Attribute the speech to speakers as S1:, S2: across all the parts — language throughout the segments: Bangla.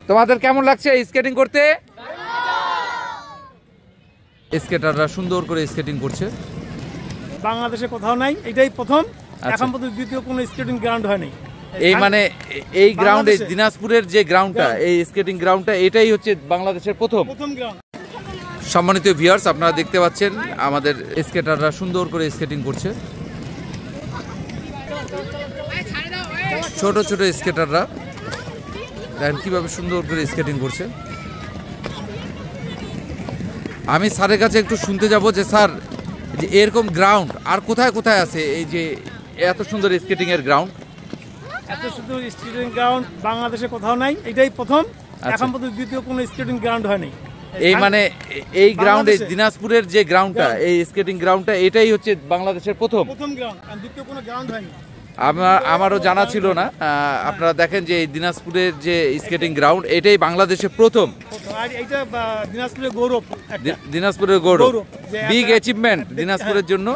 S1: তোমাদের কেমন লাগছে স্কেটিং করতে? স্কেটাররা সুন্দর করে স্কেটিং করছে।
S2: বাংলাদেশে কোথাও নাই, এটাই প্রথম। এখন পর্যন্ত দ্বিতীয় কোনো স্কেটিং গ্রাউন্ড হয়নি।
S1: এই মানে এই গ্রাউন্ডে দিনাজপুরের যে গ্রাউন্ডটা, এই স্কেটিং গ্রাউন্ডটা এটাই হচ্ছে বাংলাদেশের প্রথম গ্রাউন্ড। সম্মানিত ভিউয়ার্স, আপনারা দেখতে পাচ্ছেন আমাদের স্কেটাররা সুন্দর করে স্কেটিং করছে। ছোট ছোট স্কেটাররা দেখেন কিভাবে সুন্দর করে স্কেটিং করছে। আমি স্যারের কাছে একটু শুনতে যাব যে স্যার, যে এরকম গ্রাউন্ড আর কোথায় কোথায় আছে? এই যে এত সুন্দর স্কেটিং এর গ্রাউন্ড,
S2: এত সুন্দর স্কেটিং গ্রাউন্ড বাংলাদেশে কোথাও নাই, এটাই প্রথম। এখন পর্যন্ত দ্বিতীয় কোনো স্কেটিং গ্রাউন্ড হয়নি।
S1: এই মানে এই গ্রাউন্ডে দিনাজপুরের যে গ্রাউন্ডটা, এই স্কেটিং গ্রাউন্ডটা এটাই হচ্ছে বাংলাদেশের প্রথম
S2: গ্রাউন্ড, আর দ্বিতীয় কোনো গ্রাউন্ড হয়নি।
S1: আমারও জানা ছিল না। আপনারা দেখেন যে এই দিনাজপুরের যে স্কেটিং গ্রাউন্ড এটাই বাংলাদেশের প্রথম।
S2: আর এইটা দিনাজপুরের গৌরব,
S1: দিনাজপুরের গৌরব, বিগ অ্যাচিভমেন্ট দিনাজপুরের জন্য।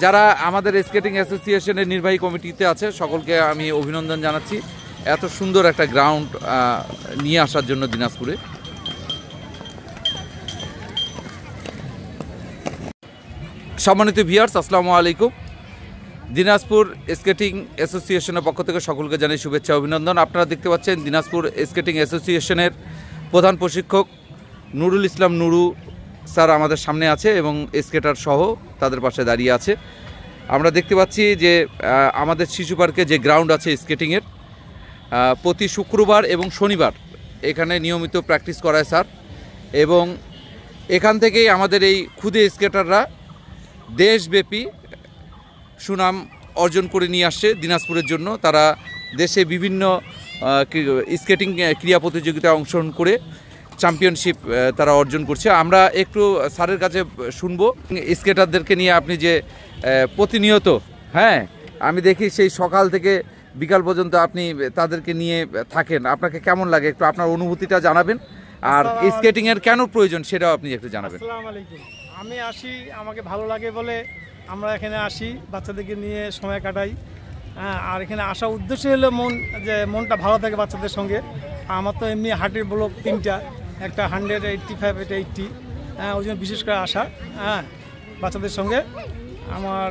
S1: যারা আমাদের স্কেটিং অ্যাসোসিয়েশনের নির্বাহী কমিটিতে আছে সকলকে আমি অভিনন্দন জানাচ্ছি এত সুন্দর একটা গ্রাউন্ড নিয়ে আসার জন্য দিনাজপুরে। সম্মানিত ভিউয়ার্স, আসসালামু আলাইকুম। দিনাজপুর স্কেটিং অ্যাসোসিয়েশনের পক্ষ থেকে সকলকে জানাই শুভেচ্ছা অভিনন্দন। আপনারা দেখতে পাচ্ছেন দিনাজপুর স্কেটিং অ্যাসোসিয়েশনের প্রধান প্রশিক্ষক নুরুল ইসলাম নুরু স্যার আমাদের সামনে আছে এবং স্কেটার সহ তাদের পাশে দাঁড়িয়ে আছে। আমরা দেখতে পাচ্ছি যে আমাদের শিশু পার্কে যে গ্রাউন্ড আছে স্কেটিংয়ের, প্রতি শুক্রবার এবং শনিবার এখানে নিয়মিত প্র্যাকটিস করায় স্যার, এবং এখান থেকেই আমাদের এই ক্ষুদে স্কেটাররা দেশব্যাপী সুনাম অর্জন করে নিয়ে আসছে দিনাজপুরের জন্য। তারা দেশে বিভিন্ন স্কেটিং ক্রীড়া প্রতিযোগিতায় অংশগ্রহণ করে চ্যাম্পিয়নশিপ তারা অর্জন করছে। আমরা একটু স্যারের কাছে শুনবো স্কেটারদেরকে নিয়ে আপনি যে প্রতিনিয়ত, হ্যাঁ আমি দেখি সেই সকাল থেকে বিকাল পর্যন্ত আপনি তাদেরকে নিয়ে থাকেন, আপনাকে কেমন লাগে একটু আপনার অনুভূতিটা জানাবেন, আর স্কেটিংয়ের কেন প্রয়োজন সেটাও আপনি একটু জানাবেন।
S2: আসসালামু আলাইকুম। আমি আসি, আমাকে ভালো লাগে বলে আমরা এখানে আসি, বাচ্চাদেরকে নিয়ে সময় কাটাই। হ্যাঁ, আর এখানে আসা উদ্দেশ্য হলো মনটা ভালো থাকে বাচ্চাদের সঙ্গে। আমার তো এমনি হার্টের ব্লক 3টা, একটা 185, এটা 80। হ্যাঁ, ওই জন্য বিশেষ করে আসা। হ্যাঁ, বাচ্চাদের সঙ্গে আমার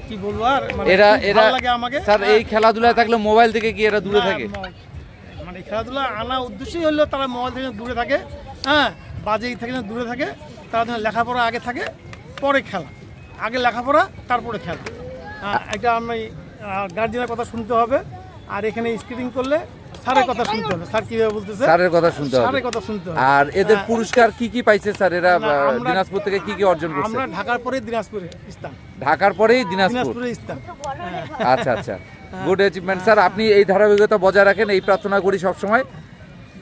S2: কি বলবো, আর ভালো লাগে আমাকে।
S1: স্যার, এই খেলাধুলায় থাকলে মোবাইল থেকে কি এরা দূরে থাকে?
S2: মানে খেলাধুলা আনা উদ্দেশ্যই হলো তারা মোবাইল থেকে দূরে থাকে। হ্যাঁ, বাজে থেকে দূরে থাকে। তারা লেখাপড়া আগে থাকে, পরে খেলা। আগে লেখাপড়া, তারপরে খেলা। এটা আমি গার্জিয়ানের কথা শুনতে হবে, আর এখানে স্কেটিং করলে স্যারের কথা শুনতে হবে। স্যার কিভাবে বলতেছে, স্যারের কথা শুনতে হবে।
S1: আর এদের পুরস্কার কি কি পাইছে স্যার? এরা দিনাজপুর থেকে কি কি অর্জন করছে?
S2: আমরা ঢাকার পরে দিনাজপুরে স্থান।
S1: ঢাকার পরেই দিনাজপুরে স্থান। আচ্ছা আচ্ছা, গুড অ্যাচিভমেন্ট স্যার। আপনি এই ধারাবাহিকতা বজায় রাখেন, এই প্রার্থনা করি সবসময়।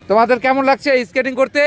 S1: তোমাদের কেমন লাগছে স্কেটিং করতে?